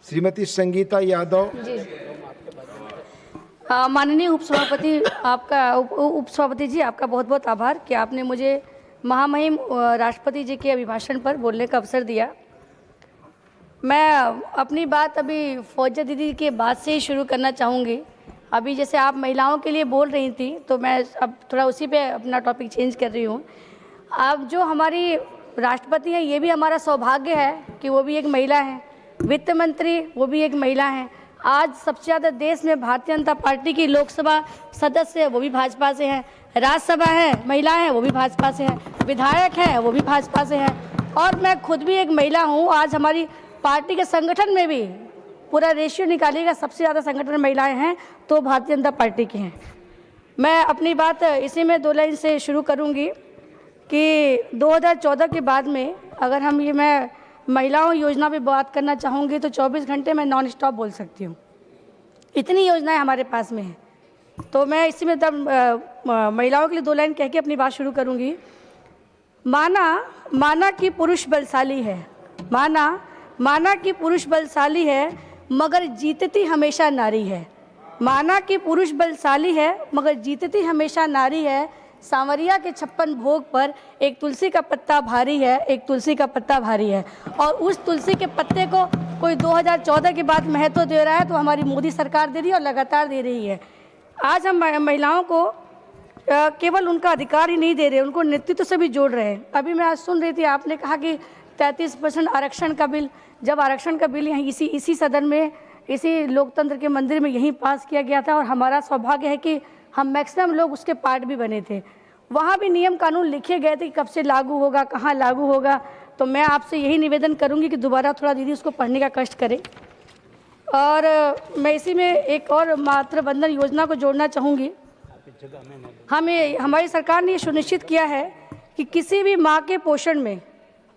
श्रीमती संगीता यादव। जी माननीय उपसभापति, उपसभापति जी, आपका बहुत बहुत आभार कि आपने मुझे महामहिम राष्ट्रपति जी के अभिभाषण पर बोलने का अवसर दिया। मैं अपनी बात अभी फौजिया दीदी के बाद से ही शुरू करना चाहूँगी। अभी जैसे आप महिलाओं के लिए बोल रही थी, तो मैं अब थोड़ा उसी पे अपना टॉपिक चेंज कर रही हूँ। अब जो हमारी राष्ट्रपति हैं, ये भी हमारा सौभाग्य है कि वो भी एक महिला हैं। वित्त मंत्री वो भी एक महिला हैं। आज सबसे ज़्यादा देश में भारतीय जनता पार्टी की लोकसभा सदस्य है, वो भी भाजपा से हैं। राज्यसभा है, महिला हैं, वो भी भाजपा से हैं। विधायक हैं, वो भी भाजपा से हैं। और मैं खुद भी एक महिला हूँ। आज हमारी पार्टी के संगठन में भी पूरा रेशियो निकालिएगा, सबसे ज़्यादा संगठन में महिलाएं हैं तो भारतीय जनता पार्टी की हैं। मैं अपनी बात इसी में 2 लाइन से शुरू करूंगी कि 2014 के बाद में अगर मैं महिलाओं योजना पे बात करना चाहूँगी तो 24 घंटे मैं नॉन स्टॉप बोल सकती हूँ। इतनी योजनाएं हमारे पास में हैं। तो मैं इसी में महिलाओं के लिए 2 लाइन कह के अपनी बात शुरू करूँगी। माना कि पुरुष बलशाली है, माना कि पुरुष बलशाली है मगर जीतती हमेशा नारी है। माना कि पुरुष बलशाली है मगर जीतती हमेशा नारी है। सांवरिया के 56 भोग पर एक तुलसी का पत्ता भारी है, एक तुलसी का पत्ता भारी है। और उस तुलसी के पत्ते को कोई 2014 के बाद महत्व दे रहा है तो हमारी मोदी सरकार दे रही है और लगातार दे रही है। आज हम महिलाओं को केवल उनका अधिकार ही नहीं दे रहे, उनको नेतृत्व से भी जोड़ रहे हैं। अभी मैं आज सुन रही थी, आपने कहा कि 33% आरक्षण का बिल, जब आरक्षण का बिल यहाँ इसी सदन में, इसी लोकतंत्र के मंदिर में यहीं पास किया गया था और हमारा सौभाग्य है कि हम मैक्सिमम लोग उसके पार्ट भी बने थे। वहाँ भी नियम कानून लिखे गए थे कि कब से लागू होगा, कहाँ लागू होगा। तो मैं आपसे यही निवेदन करूँगी कि दोबारा थोड़ा दीदी उसको पढ़ने का कष्ट करें। और मैं इसी में एक और मातृ बंधन योजना को जोड़ना चाहूँगी। हमारी सरकार ने ये सुनिश्चित किया है कि किसी भी माँ के पोषण में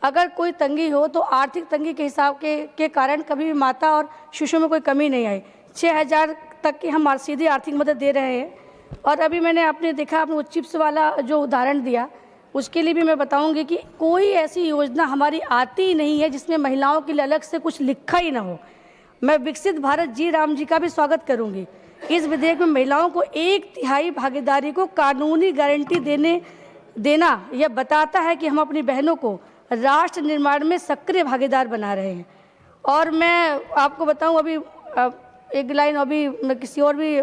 अगर कोई तंगी हो तो आर्थिक तंगी के हिसाब के कारण कभी भी माता और शिशु में कोई कमी नहीं आई। 6,000 तक की हम सीधी आर्थिक मदद दे रहे हैं। और अभी मैंने आपने देखा, आपने वो चिप्स वाला जो उदाहरण दिया, उसके लिए भी मैं बताऊंगी कि कोई ऐसी योजना हमारी आती ही नहीं है जिसमें महिलाओं के लिए अलग से कुछ लिखा ही ना हो। मैं विकसित भारत जी राम जी का भी स्वागत करूंगी। इस विधेयक में महिलाओं को 1/3 भागीदारी को कानूनी गारंटी देना यह बताता है कि हम अपनी बहनों को राष्ट्र निर्माण में सक्रिय भागीदार बना रहे हैं। और मैं आपको बताऊं, अभी एक लाइन अभी मैं किसी और भी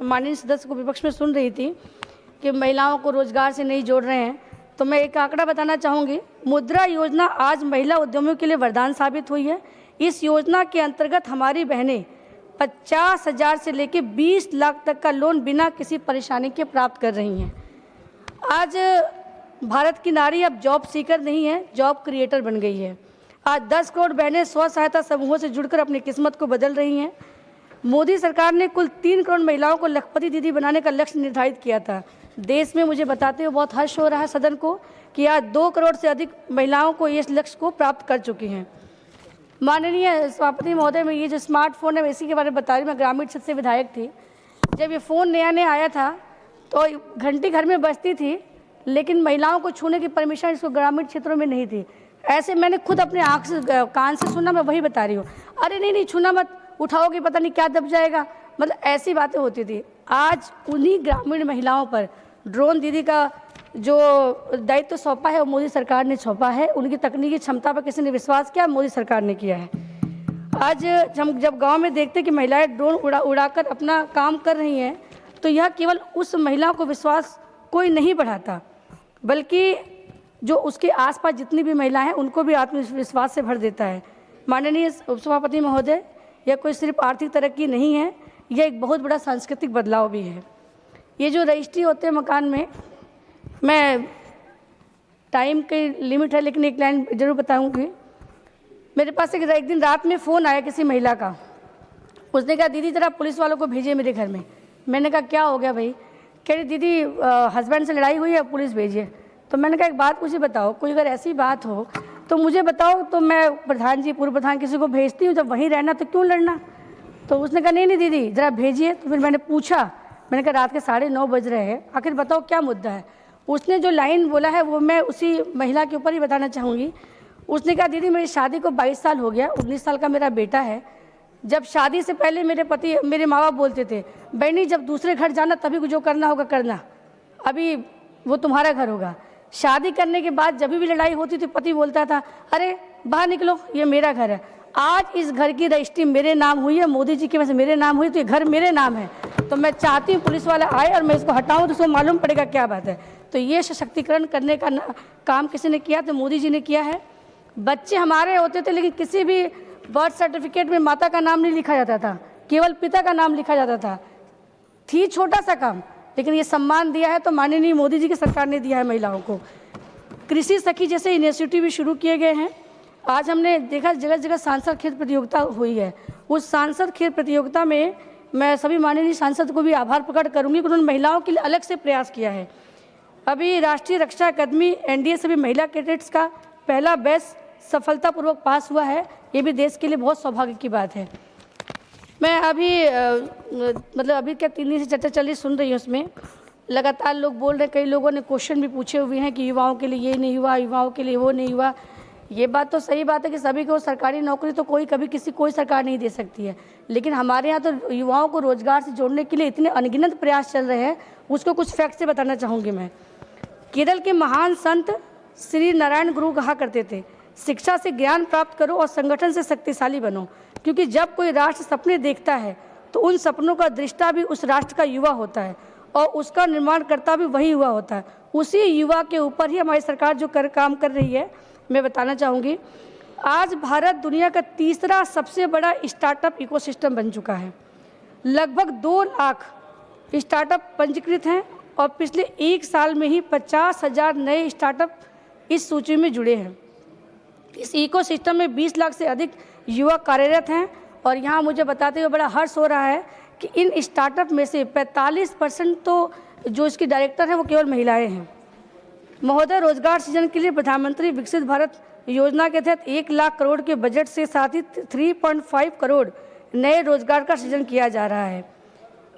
माननीय सदस्य को विपक्ष में सुन रही थी कि महिलाओं को रोजगार से नहीं जोड़ रहे हैं, तो मैं एक आंकड़ा बताना चाहूँगी। मुद्रा योजना आज महिला उद्यमियों के लिए वरदान साबित हुई है। इस योजना के अंतर्गत हमारी बहनें 50,000 से लेकर 20 लाख तक का लोन बिना किसी परेशानी के प्राप्त कर रही हैं। आज भारत की नारी अब जॉब सीकर नहीं है, जॉब क्रिएटर बन गई है। आज 10 करोड़ बहनें स्व सहायता समूहों से जुड़कर अपनी किस्मत को बदल रही हैं। मोदी सरकार ने कुल 3 करोड़ महिलाओं को लखपति दीदी बनाने का लक्ष्य निर्धारित किया था। देश में मुझे बताते हुए बहुत हर्ष हो रहा है सदन को कि आज 2 करोड़ से अधिक महिलाओं को इस लक्ष्य को प्राप्त कर चुकी हैं। माननीय सभापति महोदय, मैं ये जो स्मार्टफोन है इसी के बारे में बता रही। मैं ग्रामीण क्षेत्र से विधायक थी। जब ये फ़ोन नया आया था तो घंटी घर में बजती थी, लेकिन महिलाओं को छूने की परमिशन इसको ग्रामीण क्षेत्रों में नहीं थी। ऐसे मैंने खुद अपने आँख से कान से सुना, मैं वही बता रही हूँ। अरे नहीं छूना मत, उठाओगे पता नहीं क्या दब जाएगा, मतलब ऐसी बातें होती थी। आज उन्हीं ग्रामीण महिलाओं पर ड्रोन दीदी का जो दायित्व सौंपा है वो मोदी सरकार ने सौंपा है। उनकी तकनीकी क्षमता पर किसी ने विश्वास किया, मोदी सरकार ने किया है। आज जब गांव में देखते कि महिलाएं ड्रोन उड़ाकर अपना काम कर रही हैं तो यह केवल उस महिला को विश्वास कोई नहीं बढ़ाता, बल्कि जो उसके आसपास जितनी भी महिलाएं हैं उनको भी आत्मविश्वास से भर देता है। माननीय उपसभापति महोदय, यह कोई सिर्फ आर्थिक तरक्की नहीं है, यह एक बहुत बड़ा सांस्कृतिक बदलाव भी है। ये जो रजिस्ट्री होते हैं मकान में, मैं टाइम की लिमिट है लेकिन एक लाइन जरूर बताऊंगी। मेरे पास एक दिन रात में फ़ोन आया किसी महिला का। उसने कहा, दीदी ज़रा पुलिस वालों को भेजिए मेरे घर में। मैंने कहा, क्या हो गया भाई? कह रही, दीदी हस्बैंड से लड़ाई हुई है, पुलिस भेजिए। तो मैंने कहा, एक बात मुझे बताओ, कोई अगर ऐसी बात हो तो मुझे बताओ, तो मैं प्रधान जी, पूर्व प्रधान किसी को भेजती हूँ, जब वहीं रहना तो क्यों लड़ना। तो उसने कहा, नहीं दीदी ज़रा भेजिए। तो फिर मैंने पूछा, मैंने कहा रात के 9:30 बज रहे हैं, आखिर बताओ क्या मुद्दा है। उसने जो लाइन बोला है वो मैं उसी महिला के ऊपर ही बताना चाहूँगी। उसने कहा, दीदी मेरी शादी को 22 साल हो गया, 19 साल का मेरा बेटा है, जब शादी से पहले मेरे माँ बाप बोलते थे, बहनी जब दूसरे घर जाना तभी जो करना होगा करना, अभी वो तुम्हारा घर होगा। शादी करने के बाद जब भी लड़ाई होती थी पति बोलता था, अरे बाहर निकलो, ये मेरा घर है। आज इस घर की रजिस्ट्री मेरे नाम हुई है, मोदी जी की वजह से मेरे नाम हुई, तो ये घर मेरे नाम है। तो मैं चाहती हूँ पुलिस वाला आए और मैं इसको हटाऊँ तो उसको मालूम पड़ेगा क्या बात है। तो ये सशक्तिकरण करने का काम किसी ने किया तो मोदी जी ने किया है। बच्चे हमारे होते थे लेकिन किसी भी बर्थ सर्टिफिकेट में माता का नाम नहीं लिखा जाता था, केवल पिता का नाम लिखा जाता था। थी छोटा सा काम, लेकिन ये सम्मान दिया है तो माननीय मोदी जी की सरकार ने दिया है महिलाओं को। कृषि सखी जैसे इनिशिएटिव भी शुरू किए गए हैं। आज हमने देखा जगह जगह सांसद खेल प्रतियोगिता हुई है। उस सांसद खेल प्रतियोगिता में मैं सभी माननीय सांसद को भी आभार प्रकट करूंगी कि उन्होंने महिलाओं के लिए अलग से प्रयास किया है। अभी राष्ट्रीय रक्षा अकादमी एनडीए से भी महिला कैडेट्स का पहला बैच सफलतापूर्वक पास हुआ है। ये भी देश के लिए बहुत सौभाग्य की बात है। मैं अभी अभी क्या 3 दिन से चर्चा चल रही सुन रही हूँ, उसमें लगातार लोग बोल रहे हैं, कई लोगों ने क्वेश्चन भी पूछे हुए हैं कि युवाओं के लिए ये नहीं हुआ, युवाओं के लिए वो नहीं हुआ। ये बात तो सही बात है कि सभी को सरकारी नौकरी तो कोई सरकार नहीं दे सकती है, लेकिन हमारे यहाँ तो युवाओं को रोजगार से जोड़ने के लिए इतने अनगिनत प्रयास चल रहे हैं। उसको कुछ फैक्ट से बताना चाहूँगी मैं। केरल के महान संत श्री नारायण गुरु कहा करते थे, शिक्षा से ज्ञान प्राप्त करो और संगठन से शक्तिशाली बनो, क्योंकि जब कोई राष्ट्र सपने देखता है तो उन सपनों का दृष्टा भी उस राष्ट्र का युवा होता है और उसका निर्माण करता भी वही युवा होता है। उसी युवा के ऊपर ही हमारी सरकार जो काम कर रही है, मैं बताना चाहूँगी। आज भारत दुनिया का तीसरा सबसे बड़ा स्टार्टअप इकोसिस्टम बन चुका है। लगभग 2 लाख स्टार्टअप पंजीकृत हैं और पिछले 1 साल में ही 50,000 नए स्टार्टअप इस सूची में जुड़े हैं। इस इकोसिस्टम में 20 लाख से अधिक युवा कार्यरत हैं और यहाँ मुझे बताते हुए बड़ा हर्ष हो रहा है कि इन स्टार्टअप में से 45% तो जो इसकी डायरेक्टर हैं वो केवल महिलाएं हैं। महोदय, रोजगार सृजन के लिए प्रधानमंत्री विकसित भारत योजना के तहत 1 लाख करोड़ के बजट से साथ ही 3.5 करोड़ नए रोजगार का सृजन किया जा रहा है।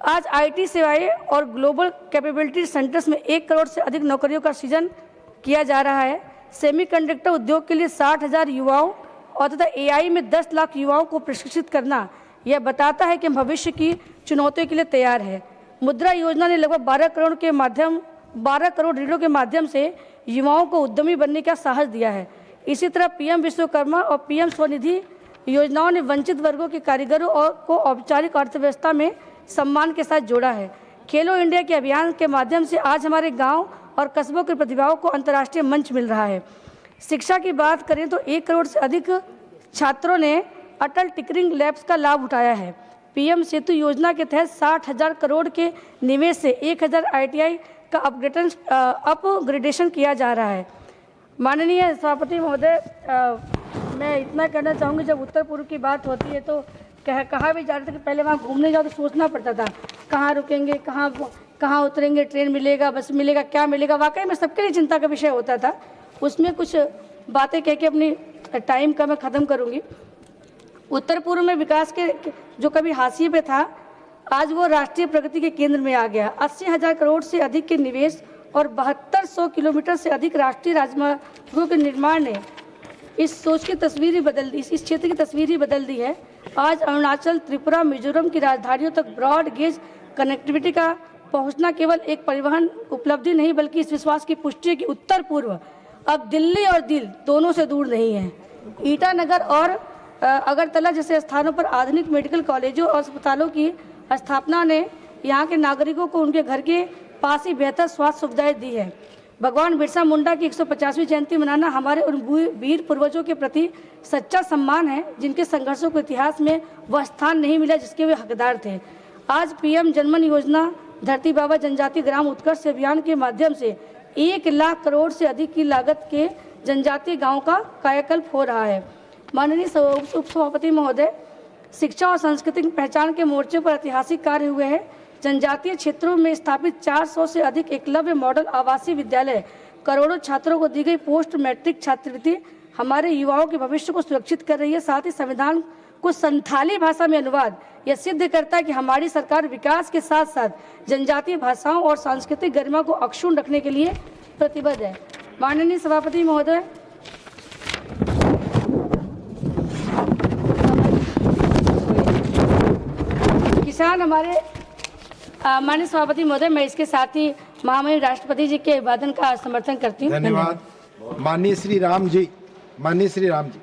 आज आईटी सेवाएं और ग्लोबल कैपेबिलिटी सेंटर्स में 1 करोड़ से अधिक नौकरियों का सृजन किया जा रहा है। सेमीकंडक्टर उद्योग के लिए 60,000 युवाओं और तथा एआई में 10 लाख युवाओं को प्रशिक्षित करना यह बताता है कि हम भविष्य की चुनौतियों के लिए तैयार है। मुद्रा योजना ने लगभग 12 करोड़ ऋणों के माध्यम से युवाओं को उद्यमी बनने का साहस दिया है। इसी तरह पीएम विश्वकर्मा और पीएम स्वनिधि योजनाओं ने वंचित वर्गों के कारीगरों को औपचारिक अर्थव्यवस्था में सम्मान के साथ जोड़ा है। खेलो इंडिया के अभियान के माध्यम से आज हमारे गांव और कस्बों की प्रतिभाओं को अंतर्राष्ट्रीय मंच मिल रहा है। शिक्षा की बात करें तो 1 करोड़ से अधिक छात्रों ने अटल टिंकरिंग लैब्स का लाभ उठाया है। पीएम सेतु योजना के तहत 60,000 करोड़ के निवेश से 1,000 ITI का अपग्रेडेशन किया जा रहा है। माननीय सभापति महोदय, मैं इतना कहना चाहूँगी, जब उत्तर पूर्व की बात होती है तो कहा भी जा रहा था कि पहले वहाँ घूमने जाओ तो सोचना पड़ता था कहाँ रुकेंगे, कहाँ उतरेंगे, ट्रेन मिलेगा, बस मिलेगा, क्या मिलेगा। वाकई में सबके लिए चिंता का विषय होता था। उसमें कुछ बातें कह के अपनी टाइम का मैं ख़त्म करूँगी। उत्तर पूर्व में विकास के जो कभी हाशिए पे था, आज वो राष्ट्रीय प्रगति के केंद्र में आ गया। 80,000 करोड़ से अधिक के निवेश और 7200 किलोमीटर से अधिक राष्ट्रीय राजमार्गों के निर्माण ने इस सोच की तस्वीर ही बदल दी, इस क्षेत्र की तस्वीर ही बदल दी है। आज अरुणाचल, त्रिपुरा, मिजोरम की राजधानियों तक ब्रॉड गेज कनेक्टिविटी का पहुंचना केवल एक परिवहन उपलब्धि नहीं, बल्कि इस विश्वास की पुष्टि है कि उत्तर पूर्व अब दिल्ली और दिल दोनों से दूर नहीं है। ईटानगर और अगरतला जैसे स्थानों पर आधुनिक मेडिकल कॉलेजों और अस्पतालों की स्थापना ने यहाँ के नागरिकों को उनके घर के पास ही बेहतर स्वास्थ्य सुविधाएं दी है। भगवान बिरसा मुंडा की 150वीं जयंती मनाना हमारे उन वीर पूर्वजों के प्रति सच्चा सम्मान है, जिनके संघर्षों को इतिहास में वह स्थान नहीं मिला जिसके वे हकदार थे। आज पीएम जनमन योजना, धरती बाबा जनजातीय ग्राम उत्कर्ष अभियान के माध्यम से 1 लाख करोड़ से अधिक की लागत के जनजातीय गाँव का कायाकल्प हो रहा है। माननीय उप सभापति महोदय, शिक्षा और सांस्कृतिक पहचान के मोर्चे पर ऐतिहासिक कार्य हुए हैं। जनजातीय क्षेत्रों में स्थापित 400 से अधिक एकलव्य मॉडल आवासीय विद्यालय, करोड़ों छात्रों को दी गई पोस्ट मैट्रिक छात्रवृत्ति हमारे युवाओं के भविष्य को सुरक्षित कर रही है। साथ ही संविधान को संथाली भाषा में अनुवाद यह सिद्ध करता है कि हमारी सरकार विकास के साथ साथ जनजातीय भाषाओं और सांस्कृतिक गरिमा को अक्षुण्ण रखने के लिए प्रतिबद्ध है। माननीय सभापति महोदय, किसान हमारे माननीय सभापति महोदय, मैं इसके साथ ही महामहिम राष्ट्रपति जी के अभिवादन का समर्थन करती हूँ। धन्यवाद। माननीय श्री राम जी, माननीय श्री राम जी।